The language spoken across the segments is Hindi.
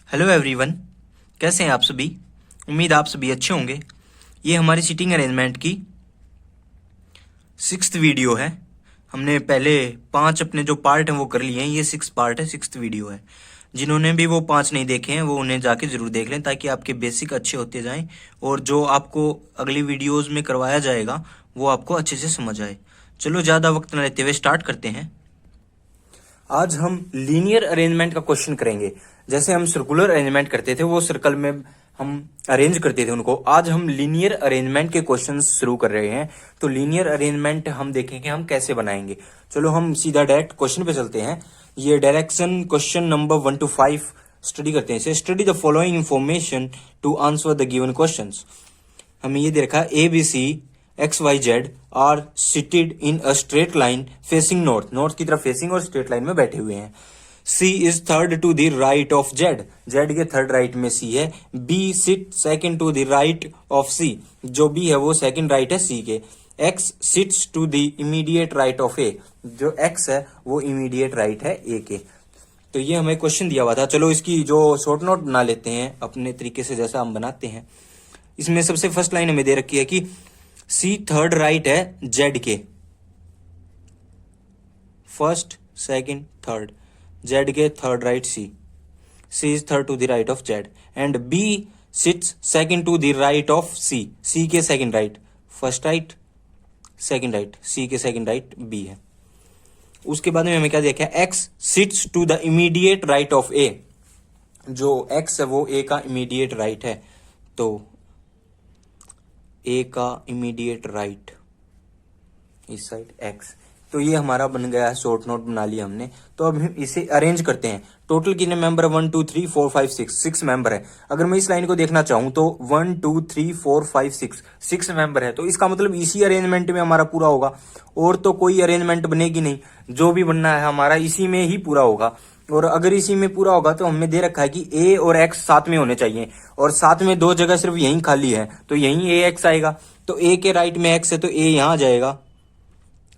हेलो एवरीवन, कैसे हैं आप सभी। उम्मीद आप सभी अच्छे होंगे। ये हमारी सीटिंग अरेंजमेंट की 6th वीडियो है। हमने पहले 5 अपने जो पार्ट हैं वो कर लिए हैं। ये 6 पार्ट है, 6th वीडियो है। जिन्होंने भी वो 5 नहीं देखे हैं वो उन्हें जाके ज़रूर देख लें, ताकि आपके बेसिक अच्छे होते जाएं और जो आपको अगली वीडियोज़ में करवाया जाएगा वो आपको अच्छे से समझ आए। चलो ज़्यादा वक्त न लेते हुए स्टार्ट करते हैं। आज हम लीनियर अरेंजमेंट का क्वेश्चन करेंगे। जैसे हम सर्कुलर अरेंजमेंट करते थे, वो सर्कल में हम अरेंज करते थे उनको, आज हम लीनियर अरेंजमेंट के क्वेश्चन शुरू कर रहे हैं। तो लीनियर अरेंजमेंट हम देखेंगे हम कैसे बनाएंगे। चलो हम सीधा डायरेक्ट क्वेश्चन पे चलते हैं। ये direction question number 1 to 5 study करते हैं। Study the following information to answer the given question. हमें ये दे रखा है ABC XYZ are seated in a straight line facing north, north की तरफ फेसिंग और स्ट्रेट लाइन में बैठे हुए हैं। C is third to the right of Z, Z के थर्ड राइट में C है। B sit second to the right of C, जो B है वो सेकंड राइट है C के। X sits to the immediate right of A, जो X है वो इमीडिएट राइट है A के। तो ये हमें क्वेश्चन दिया हुआ था। चलो इसकी जो शॉर्ट नोट बना लेते हैं अपने तरीके से, जैसा हम बनाते हैं। इसमें सबसे फर्स्ट लाइन हमें दे रखी है कि C थर्ड राइट है Z के, फर्स्ट सेकंड थर्ड, Z के third right C is third to the right of Z and B sits second to the right of C के second right, first right second right, C के सेकंड राइट B है। उसके बाद में हमें क्या देखा है, X sits to the immediate right of A, जो X है वो A का इमीडिएट राइट है। तो A का इमीडिएट राइट इस साइड X। तो ये हमारा बन गया है, शॉर्ट नोट बना लिया हमने। तो अब हम इसे अरेंज करते हैं। टोटल कितने मेंबर है, 1 2 3 4 5 6 मेंबर है। अगर मैं इस लाइन को देखना चाहूं तो 1 2 3 4 5 6 मेंबर है। तो इसका मतलब इसी अरेंजमेंट में हमारा पूरा होगा, और तो कोई अरेंजमेंट बनेगी नहीं। जो भी बनना है हमारा इसी में ही पूरा होगा। और अगर इसी में पूरा होगा तो हमें दे रखा है कि A और X साथ में होने चाहिए, और साथ में 2 जगह सिर्फ यहीं खाली है, तो यहीं AX आएगा। तो A के राइट में X है तो A यहां आ जाएगा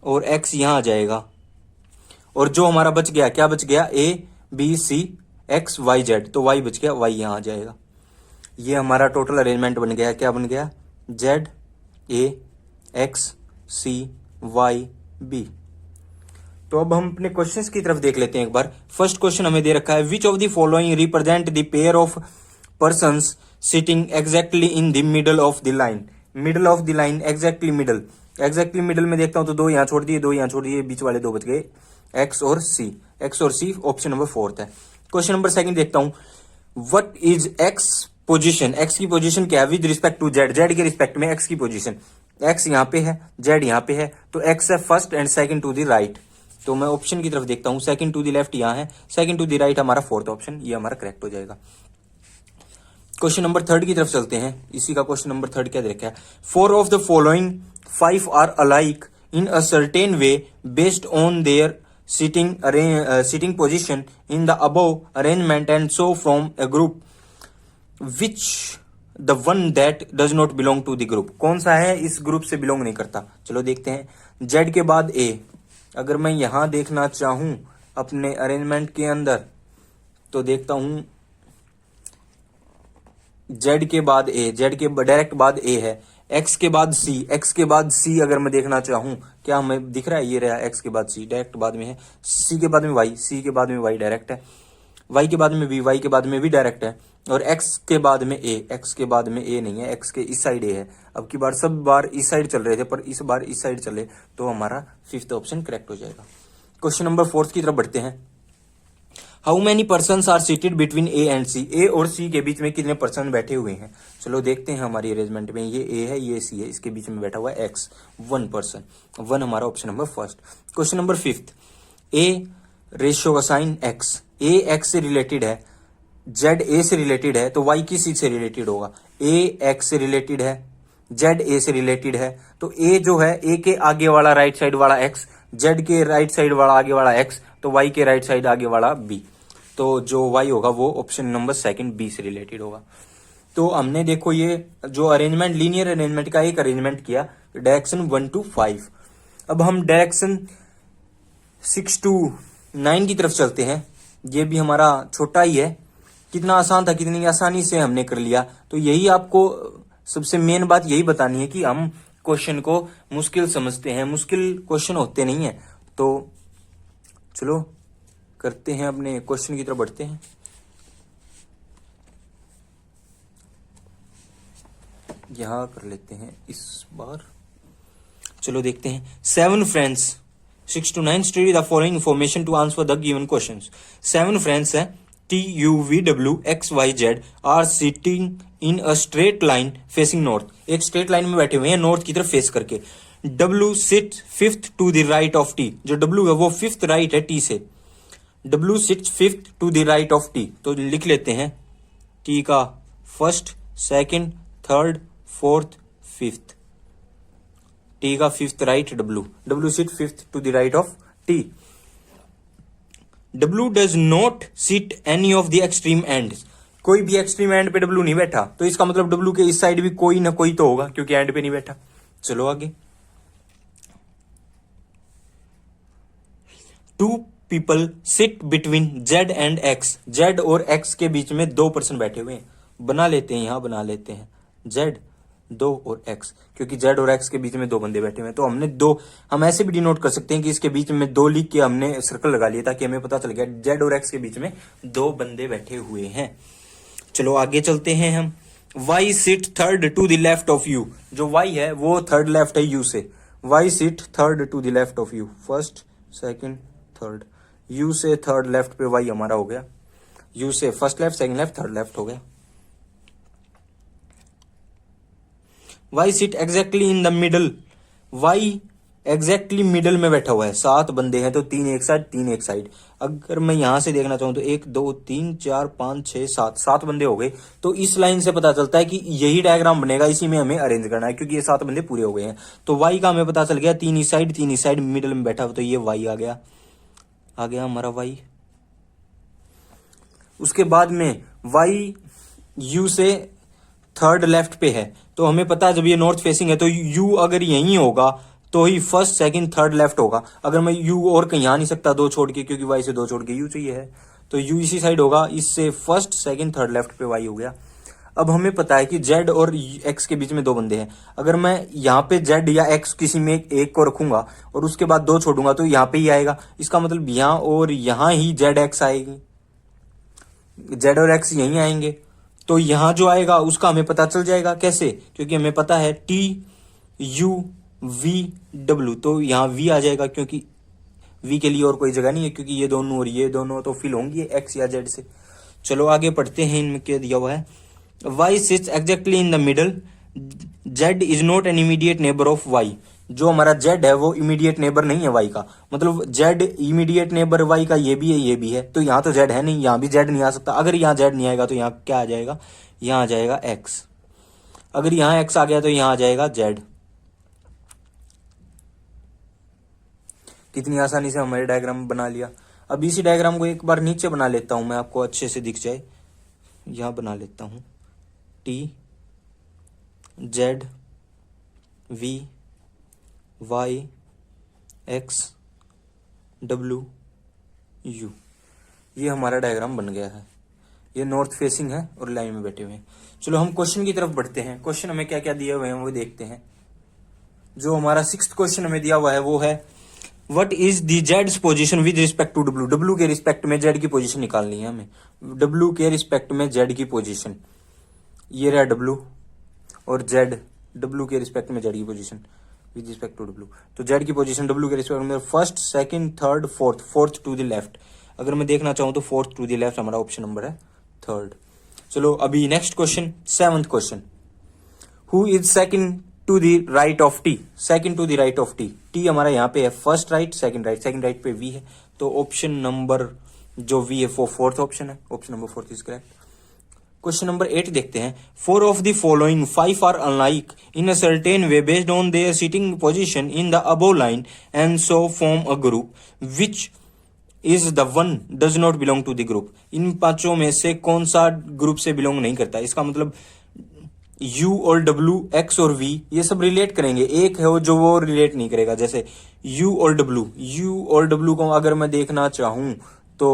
और X यहां आ जाएगा। और जो हमारा बच गया, क्या बच गया, A B C X Y Z, तो Y बच गया, Y यहां आ जाएगा। ये हमारा टोटल अरेंजमेंट बन गया। क्या बन गया, Z A X C Y B। तो अब हम अपने क्वेश्चंस की तरफ देख लेते हैं एक बार। फर्स्ट क्वेश्चन हमें दे रखा है, which of the following represent the pair of persons sitting exactly in the middle of the line. Middle of the line, exactly middle. Exactly middle में देखता हूं तो 2 यहां छोड़ दिए, 2 यहां छोड़ दिए, बीच वाले 2 बच गए, X और C। X और C ऑप्शन नंबर 4 है। क्वेश्चन नंबर 2 देखता हूं, what is X position, X की पोजीशन क्या है with respect to Z, Z के रिस्पेक्ट में X की पोजीशन। X यहां पे है, Z यहां पे है, तो X है first and second to the right. तो मैं ऑप्शन की तरफ देखता हूं, सेकंड टू द लेफ्ट यहां है, सेकंड टू द राइट हमारा 4th ऑप्शन, ये हमारा करेक्ट हो जाएगा। क्वेश्चन नंबर 3 की तरफ चलते हैं। इसी का क्वेश्चन नंबर 3 क्या दे रखा है, 4 of the following 5 are alike in a certain way based on their sitting position in the above arrangement and so from a group which the one that does not belong to the group. कौन सा है इस ग्रुप से बिलोंग नहीं करता। चलो देखते हैं। Z के बाद A, अगर मैं यहां देखना चाहूं अपने अरेंजमेंट के अंदर तो देखता हूं Z के बाद A, Z के डायरेक्ट बाद A है, X के बाद C, X के बाद C अगर मैं देखना चाहूं, क्या हमें दिख रहा है, ये रहा X के बाद C डायरेक्ट बाद में है, C के बाद में Y, C के बाद में Y डायरेक्ट है, Y के बाद में B, Y के बाद में भी डायरेक्ट है, और X के बाद में A, X के बाद में A नहीं है, X के इस साइड A है। अब की बार सब बार इस साइड चल रहे थे, पर इस बार इस साइड चले, तो हमारा 5th ऑप्शन करेक्ट हो जाएगा। क्वेश्चन नंबर 4 की तरफ बढ़ते हैं। How many person are seated between A and C, A और C के बीच में कितने पर्सन बैठे हुए हैं। चलो देखते हैं हमारी अरेंजमेंट में, ये A है ये C है, इसके बीच में बैठा हुआ है X, 1 पर्सन, 1 हमारा option number 1। Question number 5, A ratio का साइन X, A X से रिलेटेड है, Z A से रिलेटेड है, तो Y किस से रिलेटेड होगा, A X से रिलेटेड है, Z A से रिलेटेड है, तो A जो है A के आगे वाला राइट साइड वाला X, Z के राइट साइड वाला आगे वाला X, तो Y के राइट साइड आगे वाला B। तो जो Y होगा वो ऑप्शन नंबर 2 B से रिलेटेड होगा। तो हमने देखो ये जो अरेंजमेंट, लीनियर अरेंजमेंट का एक अरेंजमेंट किया, डायरेक्शन 1 to 5। अब हम डायरेक्शन 6 to 9 की तरफ चलते हैं। ये भी हमारा छोटा ही है, कितना आसान था, कितनी आसानी से हमने कर लिया। तो यही आपको सबसे मेन बात यही बतानी है कि हम क्वेश्चन को मुश्किल समझते हैं, मुश्किल क्वेश्चन होते नहीं है। तो चलो करते हैं, अपने क्वेश्चन की तरफ बढ़ते हैं। यहां कर लेते हैं इस बार। चलो देखते हैं। 7 friends 6 to 9 study the following information to answer the given questions। 7 friends है T U V W X Y Z are sitting in a straight line facing north। एक स्ट्रेट लाइन में बैठे हुए हैं नॉर्थ की तरफ फेस करके। W sits fifth to the right of T। जो W है वो फिफ्थ राइट है T से। W sits fifth to the right of T। तो लिख लेते हैं T का first, second, third, fourth, fifth. T का fifth right W sit fifth to the right of T। W does not sit any of the extreme ends। कोई भी एक्सट्रीम एंड पे W नहीं बैठा, तो इसका मतलब W के इस साइड भी कोई ना कोई तो होगा, क्योंकि एंड पे नहीं बैठा। चलो आगे। 2 people sit between Z and X। Z और X के बीच में 2 पर्सन बैठे हुए हैं। बना लेते हैं, यहां बना लेते हैं Z 2 और X, क्योंकि Z और X के बीच में 2 बंदे बैठे हुए हैं। तो हमने 2, हम ऐसे भी डिनोट कर सकते हैं कि इसके बीच में 2 लिख के हमने सर्कल लगा लिया, ताकि हमें पता चल गया Z और X के बीच में 2 बंदे बैठे हुए हैं। चलो आगे चलते हैं हम। Y sit third to the left of U। जो Y है वो थर्ड लेफ्ट है U से। Y sit third to the left of U। First, second, third. U से थर्ड लेफ्ट पे Y हमारा हो गया। U से first left, second left, third left हो गया। Y sit exactly in the middle। Y exactly middle में बैठा हुआ है। 7 बंदे हैं तो 3 एक साइड, 3 एक साइड। अगर मैं यहां से देखना चाहूं तो 1 2 3 4 5 6 7 बंदे हो गए। तो इस लाइन से पता चलता है कि यही डायग्राम बनेगा, इसी में हमें अरेंज करना है, क्योंकि ये 7 बंदे पूरे हो गए हैं। तो वाई का हमें पता चल गया, 3 इस साइड, 3 इस साइड, मिडल में बैठा हुआ, तो ये वाई आ गया हमारा वाई। उसके बाद में वाई यू से थर्ड लेफ्ट पे है, तो हमें पता है जब ये नॉर्थ फेसिंग है तो यू अगर यहीं होगा तो ही फर्स्ट, सेकंड, थर्ड लेफ्ट होगा। अगर मैं यू और कहीं आ नहीं सकता 2 छोड़ के, क्योंकि वाई से 2 छोड़ के यू चाहिए है, तो यू इसी साइड होगा। इससे फर्स्ट, सेकंड, थर्ड लेफ्ट पे वाई हो गया। अब हमें पता है कि जेड और एक्स के बीच में 2 बंदे हैं। अगर मैं यहाँ पे जेड या एक्स किसी में एक को रखूंगा और उसके बाद 2 छोड़ूंगा तो यहाँ पे ही आएगा। इसका मतलब यहाँ और यहाँ ही जेड एक्स आएगी, जेड और एक्स यहीं आएंगे। तो यहां जो आएगा उसका हमें पता चल जाएगा। कैसे? क्योंकि हमें पता है टी यू वी डब्ल्यू, तो यहां वी आ जाएगा, क्योंकि वी के लिए और कोई जगह नहीं है, क्योंकि ये दोनों और ये दोनों तो फिल होंगी एक्स या जेड से। चलो आगे पढ़ते हैं। इनमें क्या दिया हुआ है? Y sits exactly in the middle. Z is not an immediate neighbour of Y. जो हमारा जेड है वो इमीडिएट नेबर नहीं है वाई का। मतलब जेड इमीडिएट नेबर वाई का ये भी है, ये भी है। तो यहाँ तो जेड है नहीं, यहाँ भी जेड नहीं आ सकता। अगर यहाँ जेड नहीं आएगा तो यहाँ क्या आ जाएगा? यहाँ आ जाएगा एक्स। अगर यहाँ एक्स आ गया तो यहाँ आ जाएगा जेड। कितनी आसानी से हमारे डायग्राम बना लिया। अब इसी डायग्राम को एक बार नीचे बना लेता हूं मैं, आपको अच्छे से दिख जाए। यहां बना लेता हूं T Z V Y X W U. ये हमारा डायग्राम बन गया है। ये नॉर्थ फेसिंग है और लाइन में बैठे हुए हैं। चलो हम क्वेश्चन की तरफ बढ़ते हैं। क्वेश्चन हमें क्या क्या दिए हुए हैं वो देखते हैं। जो हमारा 6th क्वेश्चन हमें दिया हुआ है वो है व्हाट इज दी जेड्स position with respect to W. W के रिस्पेक्ट में जेड की पोजीशन निकालनी है हमें। डब्ल्यू के रिस्पेक्ट में जेड की पोजीशन, ये रहा डब्ल्यू और जेड। डब्ल्यू के रिस्पेक्ट में जेड की position with respect to W. तो जेड की पोजीशन डब्ल्यू के रिस्पेक्ट में first, second, third, fourth. Fourth to the left. अगर मैं देखना चाहूं तो फोर्थ टू द लेफ्ट हमारा ऑप्शन नंबर है थर्ड। चलो अभी next question, 7th question. Who is second to the right of T. Second to the right of T. T हमारा यहाँ पे है first right, second right. Second right पे वी है, तो ऑप्शन नंबर जो वी है वो फोर्थ ऑप्शन है। Option number 4 is correct. Question number 8 देखते हैं। 4 of the following 5 are unlike in a certain way based on their sitting position in the above line and so form a group which is the one does not belong to the group. इन 5 में से कौन सा ग्रुप से बिलोंग नहीं करता? इसका मतलब U और W, X और V ये सब रिलेट करेंगे। एक है वो जो वो रिलेट नहीं करेगा, जैसे U और W। U और W को अगर मैं देखना चाहूं तो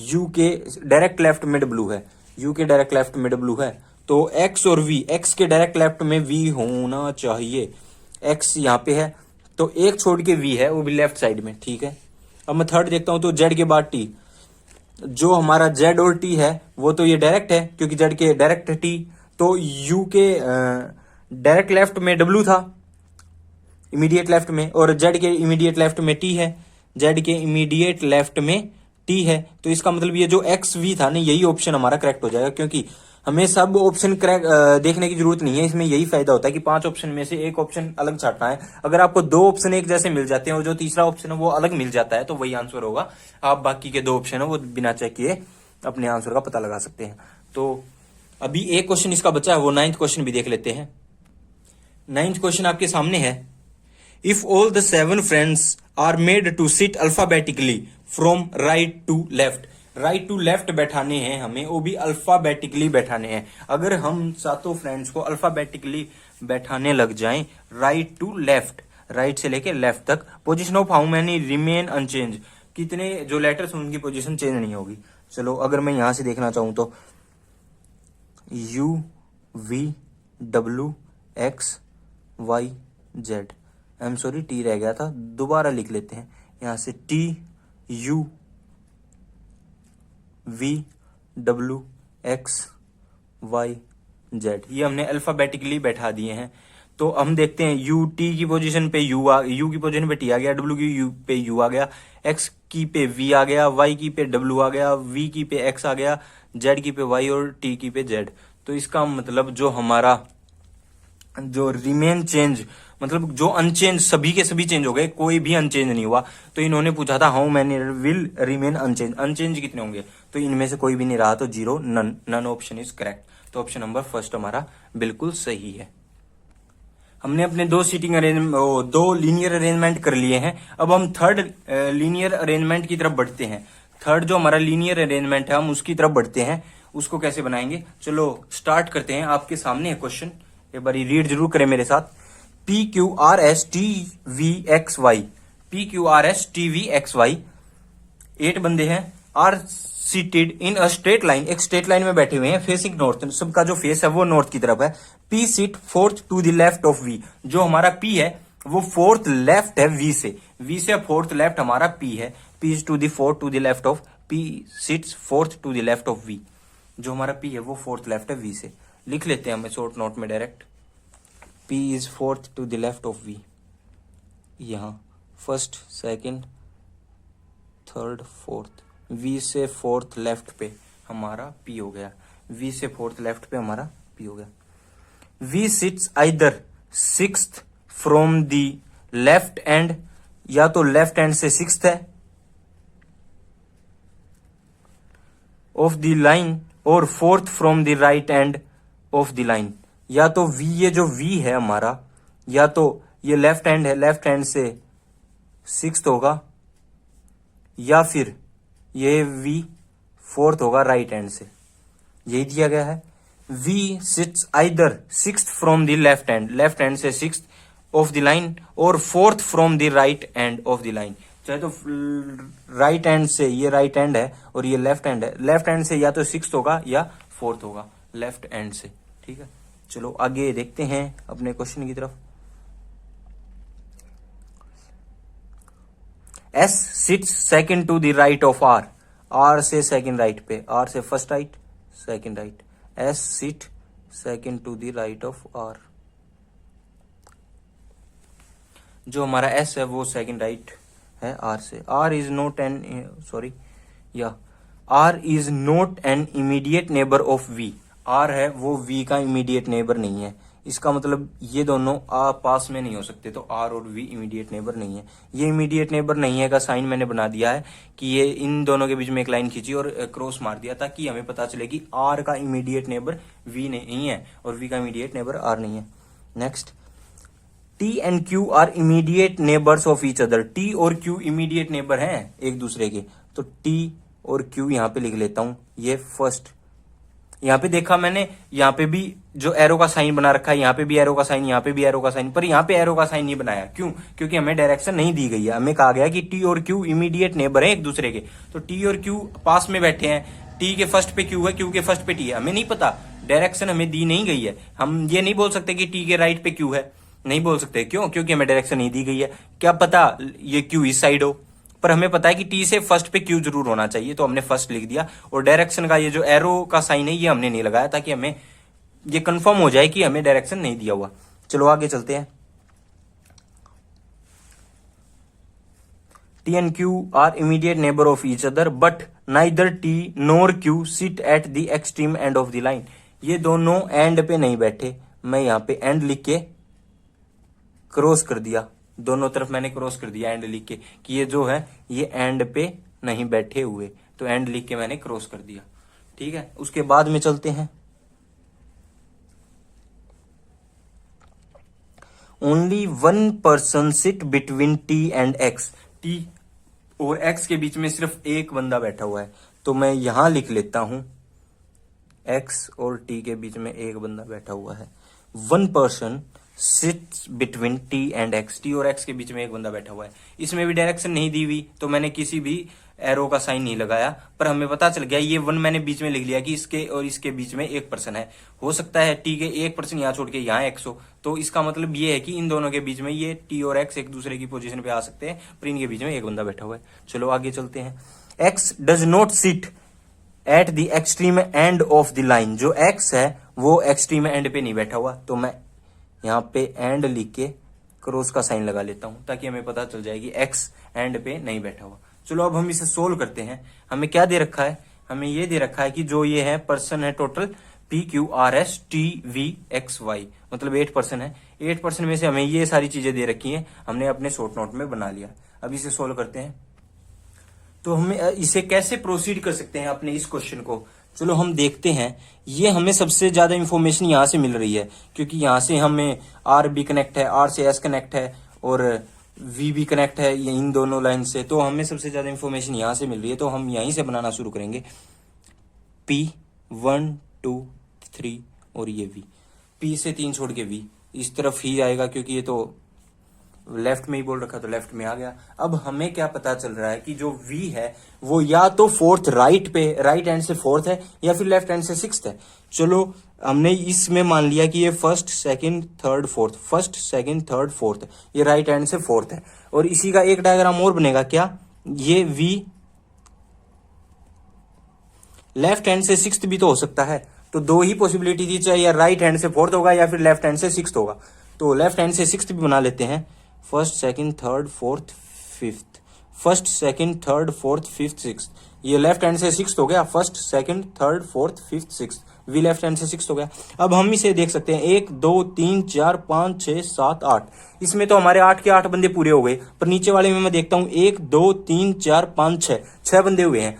U के डायरेक्ट लेफ्ट में W है, U के डायरेक्ट लेफ्ट में W है, तो X और V, X के डायरेक्ट लेफ्ट में V होना चाहिए। X यहाँ पे है तो एक छोड़ के V है, वो भी लेफ्ट साइड में, ठीक है। अब मैं थर्ड देखता हूं तो Z के बाद T, जो हमारा Z और T है वो तो ये डायरेक्ट है क्योंकि Z के डायरेक्ट T, तो U के डायरेक्ट लेफ्ट में W था इमीडिएट लेफ्ट में, और Z के इमीडिएट लेफ्ट में T है, Z के इमीडिएट लेफ्ट में T है। तो इसका मतलब ये जो XV था ना, यही ऑप्शन हमारा करेक्ट हो जाएगा, क्योंकि हमें सब ऑप्शन करेक्ट देखने की जरूरत नहीं है। इसमें यही फायदा होता है कि 5 ऑप्शन में से एक ऑप्शन अलग छाटना है। अगर आपको 2 ऑप्शन एक जैसे मिल जाते हैं और जो तीसरा ऑप्शन है वो अलग मिल जाता है, तो वही आंसर होगा। आप बाकी के 2 ऑप्शन है वो बिना चेक किए अपने आंसर का पता लगा सकते हैं। तो अभी एक क्वेश्चन इसका बचा है, वो 9th क्वेश्चन भी देख लेते हैं। 9th क्वेश्चन आपके सामने है, if all the 7 friends are made to sit alphabetically from right to left, right to left बैठाने हैं हमें, वो भी अल्फाबेटिकली बैठाने हैं। अगर हम 7 फ्रेंड्स को अल्फाबेटिकली बैठाने लग जाएं राइट टू लेफ्ट, राइट से लेके लेफ्ट तक, position of how many remain unchanged, कितने जो लेटर्स उनकी पोजीशन चेंज नहीं होगी। चलो अगर मैं यहां से देखना चाहूं तो U V W X Y Z, I am sorry T रह गया था, दोबारा लिख लेते हैं यहां से, T U V W X Y Z, ये हमने अल्फाबेटिकली बैठा दिए हैं। तो हम देखते हैं U T की पोजीशन पे U की पोजीशन पे T आ गया, W की U पे U आ गया, X की पे V आ गया, Y की पे W आ गया, V की पे X आ गया, Z की पे Y और T की पे Z। तो इसका मतलब जो हमारा जो रिमेन चेंज, मतलब जो अनचेंज, सभी के सभी चेंज हो गए, कोई भी अनचेंज नहीं हुआ। तो इन्होंने पूछा था how many will remain unchanged, unchanged कितने होंगे, तो इनमें से कोई भी नहीं रहा, तो 0, नन ऑप्शन इज करेक्ट। तो ऑप्शन नंबर फर्स्ट हमारा बिल्कुल सही है। हमने अपने 2 सीटिंग अरेंजमेंट, 2 लीनियर अरेंजमेंट कर लिए हैं। अब हम थर्ड लीनियर अरेंजमेंट की तरफ बढ़ते हैं। थर्ड जो हमारा लीनियर अरेंजमेंट है हम उसकी तरफ बढ़ते हैं। उसको कैसे बनाएंगे, चलो स्टार्ट करते हैं। आपके सामने है क्वेश्चन, एक बार रीड जरूर करें मेरे साथ। PQRSTVXY, PQRSTVXY 8 बंदे हैं, are seated in a straight line, एक स्ट्रेट लाइन में बैठे हुए हैं, फेसिंग नॉर्थ, सबका जो फेस है वो नॉर्थ की तरफ है। P seat 4th to the left of V, जो हमारा P है वो 4th लेफ्ट है V से 4th लेफ्ट हमारा P है। P is to the 4th to the left of P seats 4th to the left of V, जो हमारा P है वो 4th लेफ्ट है V से। लिख लेते हैं हमें शॉर्ट नोट में direct, P is 4th to the left of V, यहाँ 1st 2nd 3rd 4th, V से 4th लेफ्ट पे हमारा P हो गया, V से 4th लेफ्ट पे हमारा P हो गया। V sits either 6th from the left end, या तो लेफ्ट एंड से 6th है ऑफ द लाइन, और 4th from the right end of the line. या तो V, ये जो V है हमारा, या तो ये लेफ्ट हैंड है, लेफ्ट हैंड से 6th होगा, या फिर ये V 4th होगा राइट हैंड से, यही दिया गया है। V sits either 6th from the left hand से 6th ऑफ द लाइन, और 4th from the right hand of the line. चाहे तो राइट हैंड से, ये राइट हैंड है और ये लेफ्ट हैंड है, लेफ्ट हैंड से या तो 6th होगा या 4th होगा लेफ्ट हैंड से, ठीक है। चलो आगे देखते हैं अपने क्वेश्चन की तरफ। S sits second to the right of R, R से सेकंड राइट पे, R से first right second right, S sit second to the right of R, जो हमारा S है वो सेकंड राइट है R से। R is not an, sorry या R is not an immediate neighbour of V, R है वो V का इमीडिएट नेबर नहीं है। इसका मतलब ये दोनों पास में नहीं हो सकते, तो R और V इमीडिएट नेबर नहीं है। ये इमीडिएट नेबर नहीं है का साइन मैंने बना दिया है कि ये इन दोनों के बीच में एक लाइन खींची और क्रॉस मार दिया, ताकि हमें पता चले कि R का इमीडिएट नेबर V नहीं है और V का इमीडिएट नेबर R नहीं है। Next, T and Q are immediate neighbours of each other, T और Q इमीडिएट नेबर हैं एक दूसरे के, तो T और Q यहाँ पे लिख लेता हूं। ये फर्स्ट, यहाँ पे देखा मैंने, यहाँ पे भी जो एरो का साइन बना रखा है, यहाँ पे भी एरो का साइन, यहाँ पे भी एरो का साइन, पर यहाँ पे एरो का साइन नहीं बनाया। क्यों? क्योंकि हमें डायरेक्शन नहीं दी गई है। हमें कहा गया कि T और Q इमीडिएट नेबर हैं एक दूसरे के, तो T और Q पास में बैठे हैं, टी के फर्स्ट पे क्यू है, क्यू के फर्स्ट पे टी है, हमें नहीं पता, डायरेक्शन हमें दी नहीं गई है। हम ये नहीं बोल सकते कि टी के राइट पे क्यू है, नहीं बोल सकते। क्यों? क्योंकि हमें डायरेक्शन नहीं दी गई है। क्या पता ये क्यू इस साइड हो, पर हमें पता है कि टी से फर्स्ट पे क्यू जरूर होना चाहिए, तो हमने फर्स्ट लिख दिया। और डायरेक्शन का ये जो एरो का साइन है ये हमने नहीं लगाया, ताकि हमें ये कंफर्म हो जाए कि हमें डायरेक्शन नहीं दिया हुआ। चलो आगे चलते हैं। T and Q are immediate neighbor of each other, but neither T nor Q sit at the extreme end of the line. ये दोनों एंड पे नहीं बैठे। मैं यहाँ पे एंड लिख के क्रॉस कर दिया, दोनों तरफ मैंने क्रॉस कर दिया एंड लिख के, कि ये जो है ये एंड पे नहीं बैठे हुए, तो एंड लिख के मैंने क्रॉस कर दिया। ठीक है, उसके बाद में चलते हैं। Only one person sit between T and X। T और X के बीच में सिर्फ एक बंदा बैठा हुआ है, तो मैं यहां लिख लेता हूं X और T के बीच में एक बंदा बैठा हुआ है। One person sits between T and X। T और X के बीच में एक बंदा बैठा हुआ है। इसमें भी डायरेक्शन नहीं दी हुई, तो मैंने किसी भी एरो का साइन नहीं लगाया, पर हमें पता चल गया ये वन मैंने बीच में लिख लिया कि इसके और इसके बीच में एक पर्सन है। हो सकता है T के एक पर्सन यहाँ छोड़ के यहाँ X हो, तो इसका मतलब ये है कि इन दोनों के बीच में ये T और X एक दूसरे की पोजीशन पे आ सकते हैं, पर इनके बीच में एक बंदा बैठा हुआ है। चलो आगे चलते हैं। X does not sit at the extreme end of the line. जो X है वो एक्सट्रीम एंड पे नहीं बैठा हुआ, तो मैं यहाँ पे एंड लिख के क्रॉस का साइन लगा लेता हूं, ताकि हमें पता चल जाए कि X एंड पे नहीं बैठा हुआ। चलो अब हम इसे सोल्व करते हैं। हमें क्या दे रखा है? हमें ये दे रखा है कि जो ये है पर्सन है टोटल PQRSTVXY, मतलब 8 पर्सन है। 8 पर्सन में से हमें ये सारी चीजें दे रखी हैं, हमने अपने शॉर्ट नोट में बना लिया। अब इसे सोल्व करते हैं। तो हमें इसे कैसे प्रोसीड कर सकते हैं अपने इस क्वेश्चन को? चलो हम देखते हैं। ये हमें सबसे ज्यादा इंफॉर्मेशन यहां से मिल रही है, क्योंकि यहां से हमें RB कनेक्ट है, R से S कनेक्ट है और VB कनेक्ट है, ये इन दोनों लाइन से। तो हमें सबसे ज्यादा इंफॉर्मेशन यहां से मिल रही है, तो हम यहीं से बनाना शुरू करेंगे। P1 2 3 और ये V। P से 3 छोड़ के V इस तरफ ही आएगा, क्योंकि ये तो लेफ्ट में ही बोल रखा, तो लेफ्ट में आ गया। अब हमें क्या पता चल रहा है कि जो V है वो या तो फोर्थ राइट पे, राइट हैंड से फोर्थ है, या फिर लेफ्ट हैंड से सिक्स्थ है। चलो हमने इसमें मान लिया कि ये first second third fourth, first second third fourth, ये राइट हैंड से फोर्थ है। और इसी का एक डायग्राम और बनेगा। क्या? ये V लेफ्ट हैंड से सिक्स्थ भी तो हो सकता है। तो दो ही पॉसिबिलिटी थी, चाहे या राइट हैंड से फोर्थ होगा या फिर लेफ्ट हैंड से सिक्स्थ होगा। तो लेफ्ट हैंड से सिक्स्थ भी बना लेते हैं। First second third fourth fifth, first second third fourth fifth sixth. ये लेफ्ट हैंड से सिक्स्थ हो गया, first second third fourth fifth sixth. V left hand से सिक्स्थ हो गया। अब हम इसे देख सकते हैं 1 2 3 4 5 6 7 8। इसमें तो हमारे 8 के 8 बंदे पूरे हो गए, पर नीचे वाले में मैं देखता हूं 1 2 3 4 5 6 बंदे हुए हैं।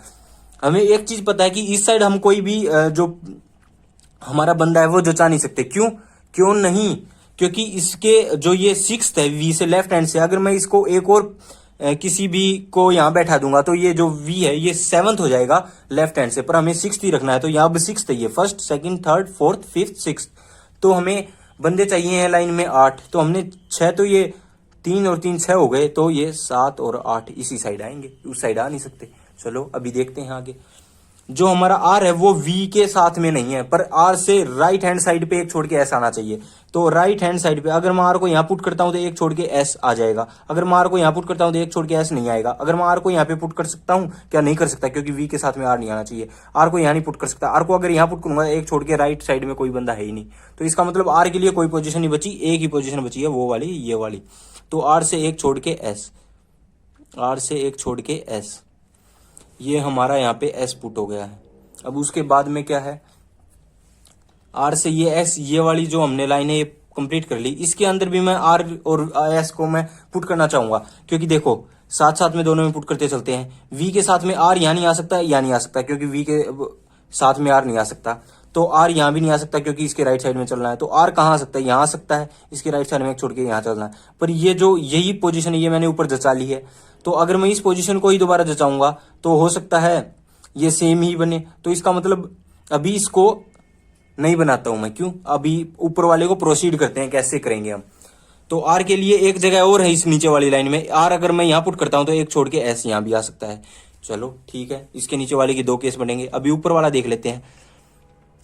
हमें एक चीज पता है कि इस साइड हम कोई भी जो हमारा बंदा है वो जचा नहीं सकते। क्यों नहीं? क्योंकि इसके जो ये सिक्स्थ है V से लेफ्ट हैंड से, अगर मैं इसको एक और किसी भी को यहाँ बैठा दूंगा तो ये जो V है ये 7th हो जाएगा लेफ्ट हैंड से, पर हमें सिक्स्थ ही रखना है। तो यहाँ अब सिक्स्थ है, ये first second third fourth fifth sixth. तो हमें बंदे चाहिए हैं लाइन में 8, तो हमने 6, तो ये 3 और 3 6 हो गए, तो ये 7 और 8 इसी साइड आएंगे, उस साइड आ नहीं सकते। चलो अभी देखते हैं आगे। जो हमारा R है वो V के साथ में नहीं है, पर R से राइट हैंड साइड पे एक छोड़ के S आना चाहिए। तो राइट हैंड साइड पे अगर मैं R को यहाँ पुट करता हूं तो एक छोड़ के S आ जाएगा। अगर मैं R को यहाँ पुट करता हूं तो एक छोड़ के S नहीं आएगा। अगर मैं R को यहाँ पे पुट कर सकता हूँ, क्या नहीं कर सकता, क्योंकि V के साथ में R नहीं आना चाहिए। R को यहाँ नहीं पुट कर सकता। R को अगर यहाँ पुट करूंगा एक छोड़ के राइट साइड में कोई बंदा है ही नहीं। तो इसका मतलब R के लिए कोई पोजिशन नहीं बची, एक ही पोजिशन बची है, वो वाली, ये वाली। तो R से एक छोड़ के S, R से एक छोड़ के S, ये हमारा यहाँ पे S पुट हो गया है। अब उसके बाद में क्या है? R से ये S, ये वाली जो हमने लाइन है ये कंप्लीट कर ली। इसके अंदर भी मैं R और S को मैं पुट करना चाहूंगा, क्योंकि देखो साथ साथ में दोनों में पुट करते चलते हैं। V के साथ में R यहाँ नहीं आ सकता, यहाँ नहीं आ सकता, क्योंकि V के साथ में R नहीं आ सकता। तो R यहाँ भी नहीं आ सकता, क्योंकि इसके राइट साइड में चलना है। तो R कहाँ आ सकता है? यहाँ आ सकता है, इसके राइट साइड में छोड़ के यहाँ चलना है। पर ये जो यही पोजीशन है ये मैंने ऊपर जचा ली है। तो अगर मैं इस पोजीशन को ही दोबारा जचाऊंगा तो हो सकता है ये सेम ही बने। तो इसका मतलब अभी इसको नहीं बनाता हूं मैं। क्यों? अभी ऊपर वाले को प्रोसीड करते हैं, कैसे करेंगे हम। तो R के लिए एक जगह और है इस नीचे वाली लाइन में। R अगर मैं यहाँ पुट करता हूं तो एक छोड़ के S यहाँ भी आ सकता है। चलो ठीक है, इसके नीचे वाले के 2 केस बनेंगे। अभी ऊपर वाला देख लेते हैं।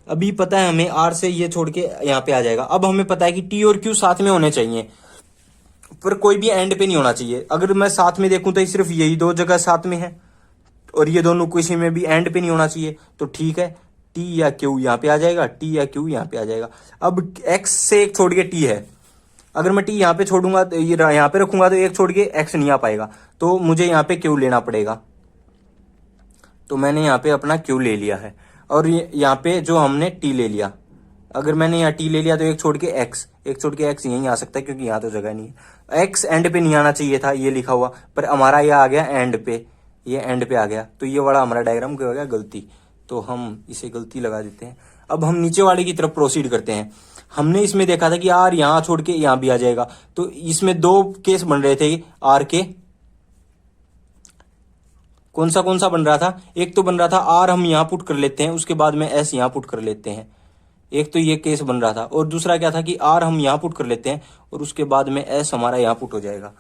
अभी पता है हमें आर से ये छोड़ के यहाँ पे आ जाएगा। अब हमें पता है कि टी और क्यू साथ में होने चाहिए, पर कोई भी एंड पे नहीं होना चाहिए। अगर मैं साथ में देखूं तो सिर्फ यही 2 जगह साथ में है, और ये दोनों किसी में भी एंड पे नहीं होना चाहिए। तो ठीक है, टी या क्यू यहाँ पे आ जाएगा, टी या क्यू यहाँ पे आ जाएगा। अब एक्स से एक छोड़ के टी है, अगर मैं टी यहाँ पे छोड़ूंगा तो ये यहाँ पे रखूंगा तो एक छोड़ के एक्स नहीं आ पाएगा, तो मुझे यहाँ पे क्यू लेना पड़ेगा। तो मैंने यहाँ पे अपना क्यू ले लिया है, और यहाँ पे जो हमने टी ले लिया। अगर मैंने यहाँ टी ले लिया तो एक छोड़ के एक्स यहीं आ सकता है, क्योंकि यहाँ तो जगह नहीं है। एक्स एंड पे नहीं आना चाहिए था ये लिखा हुआ, पर हमारा ये आ गया एंड पे, ये एंड पे आ गया। तो ये वाला हमारा डायग्राम क्या हो गया, गलती। तो हम इसे गलती लगा देते हैं। अब हम नीचे वाले की तरफ प्रोसीड करते हैं। हमने इसमें देखा था कि आर यहाँ छोड़ के यहाँ भी आ जाएगा, तो इसमें 2 केस बन रहे थे आर के। कौन सा बन रहा था, एक तो बन रहा था आर हम यहाँ पुट कर लेते हैं, उसके बाद में एस यहाँ पुट कर लेते हैं। एक तो ये केस बन रहा था, और दूसरा क्या था कि आर हम यहाँ पुट कर लेते हैं और उसके बाद में एस हमारा यहाँ पुट हो जाएगा।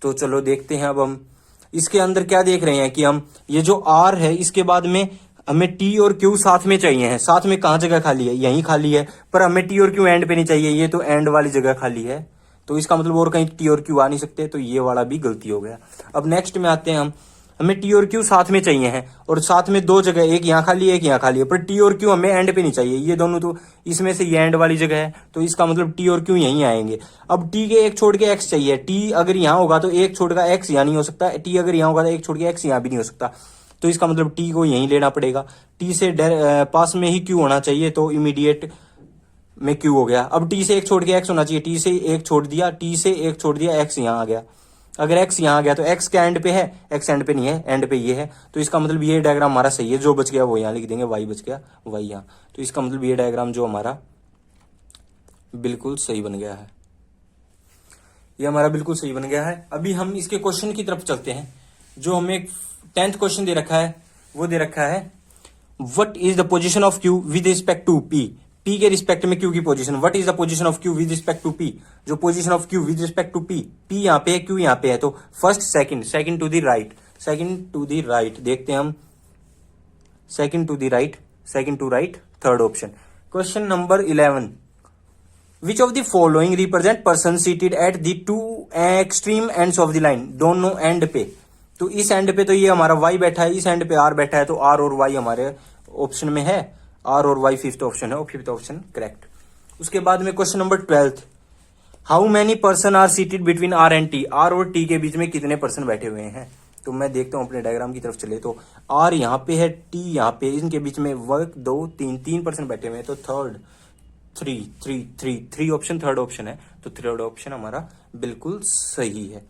तो चलो देखते हैं। अब हम इसके अंदर क्या देख रहे हैं कि हम ये जो आर है इसके बाद में हमें टी और क्यू साथ में चाहिए है। साथ में कहाँ जगह खाली है, यहीं खाली है, पर हमें टी और क्यू एंड पे नहीं चाहिए, ये तो एंड वाली जगह खाली है। तो इसका मतलब और कहीं टी और क्यू आ नहीं सकते, तो ये वाला भी गलती हो गया। अब नेक्स्ट में आते हैं हमें टी और क्यू साथ में चाहिए हैं, और साथ में 2 जगह, एक यहाँ खाली है एक यहाँ खाली है, पर टी और क्यू हमें एंड पे नहीं चाहिए। ये दोनों तो इसमें से ये एंड वाली जगह है, तो इसका मतलब टी और क्यू यहीं आएंगे। अब टी के एक छोड़ के एक्स चाहिए, टी अगर यहाँ होगा तो एक छोड़ का एक्स यहाँ नहीं हो सकता, टी अगर यहाँ होगा तो एक छोड़ के एक्स यहाँ भी नहीं हो सकता। तो इसका मतलब टी को यहीं लेना पड़ेगा। टी से पास में ही क्यू होना चाहिए, तो इमीडिएट में क्यू हो गया। अब टी से एक छोड़ के एक्स होना चाहिए, टी से एक छोड़ दिया, टी से एक छोड़ दिया, एक्स यहाँ आ गया। अगर एक्स यहाँ आ गया तो एक्स क्या एंड पे है, एक्स एंड पे नहीं है, एंड पे ये है। तो इसका मतलब ये डायग्राम हमारा सही है। जो बच गया वो यहाँ लिख देंगे, वाई बच गया, वाई यहाँ। तो इसका मतलब ये डायग्राम जो हमारा बिल्कुल सही बन गया है, ये हमारा बिल्कुल सही बन गया है। अभी हम इसके क्वेश्चन की तरफ चलते हैं। जो हमें 10th क्वेश्चन दे रखा है, वो दे रखा है what is the position of Q with respect to P. P के रिस्पेक्ट में क्यू की position, what is the position of Q with respect to P. जो position of Q with respect to P, P यहाँ पे है, क्यू यहाँ पे है, तो first second to the right, second to the right देखते हैं हम। Second to the right, second to right, third option. Question number 11, which of the following represent person seated at the 2 extreme ends of the line. दोनों एंड पे, तो इस एंड पे तो ये हमारा y बैठा है, इस एंड पे r बैठा है, तो r और y हमारे ऑप्शन में है, r और y 5th ऑप्शन है, और 5th ऑप्शन करेक्ट। उसके बाद में question number 12, how many person are seated between r and t। r और t के बीच में कितने पर्सन बैठे हुए हैं। तो मैं देखता हूं अपने डायग्राम की तरफ चले, तो r यहाँ पे है, t यहाँ पे, इनके बीच में 1 2 3 पर्सन बैठे हुए हैं, तो थर्ड 3 ऑप्शन थर्ड ऑप्शन है, तो थर्ड ऑप्शन हमारा बिल्कुल सही है।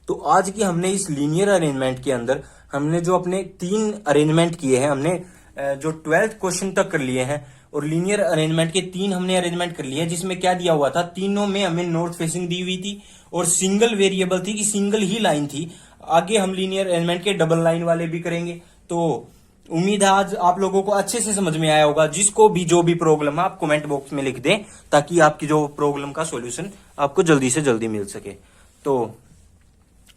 तो आज की हमने इस लीनियर अरेंजमेंट के अंदर हमने जो अपने 3 अरेंजमेंट किए हैं, हमने जो 12th क्वेश्चन तक कर लिए हैं, और लीनियर अरेंजमेंट के 3 हमने अरेंजमेंट कर लिए हैं, जिसमें क्या दिया हुआ था, तीनों में हमें नॉर्थ फेसिंग दी हुई थी, और सिंगल वेरिएबल थी कि सिंगल ही लाइन थी। आगे हम लीनियर अरेंजमेंट के डबल लाइन वाले भी करेंगे। तो उम्मीद है आज आप लोगों को अच्छे से समझ में आया होगा। जिसको भी जो भी प्रॉब्लम है आप कमेंट बॉक्स में लिख दें, ताकि आपकी जो प्रॉब्लम का सॉल्यूशन आपको जल्दी से जल्दी मिल सके। तो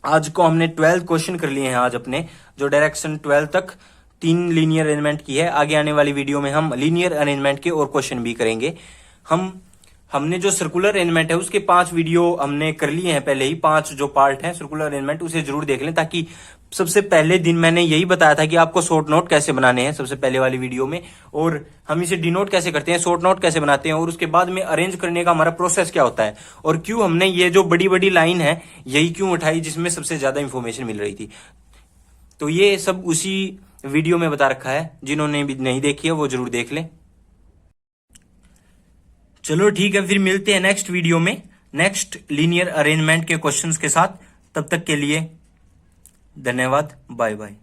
आज को हमने 12 क्वेश्चन कर लिए हैं आज अपने, जो डायरेक्शन 12 तक 3 लीनियर अरेंजमेंट की है। आगे आने वाली वीडियो में हम लीनियर अरेंजमेंट के और क्वेश्चन भी करेंगे। हमने जो सर्कुलर अरेंजमेंट है उसके 5 वीडियो हमने कर लिए हैं पहले ही, 5 जो पार्ट हैं सर्कुलर अरेंजमेंट, उसे जरूर देख लें। ताकि सबसे पहले दिन मैंने यही बताया था कि आपको शॉर्ट नोट कैसे बनाने हैं सबसे पहले वाली वीडियो में, और हम इसे डिनोट कैसे करते हैं, शॉर्ट नोट कैसे बनाते हैं, और उसके बाद में अरेंज करने का हमारा प्रोसेस क्या होता है, और क्यों हमने ये जो बड़ी बड़ी लाइन है यही क्यों उठाई जिसमें सबसे ज्यादा इंफॉर्मेशन मिल रही थी। तो ये सब उसी वीडियो में बता रखा है, जिन्होंने भी नहीं देखी है वो जरूर देख लें। चलो ठीक है, फिर मिलते हैं नेक्स्ट वीडियो में नेक्स्ट लीनियर अरेंजमेंट के क्वेश्चंस के साथ। तब तक के लिए धन्यवाद, बाय बाय।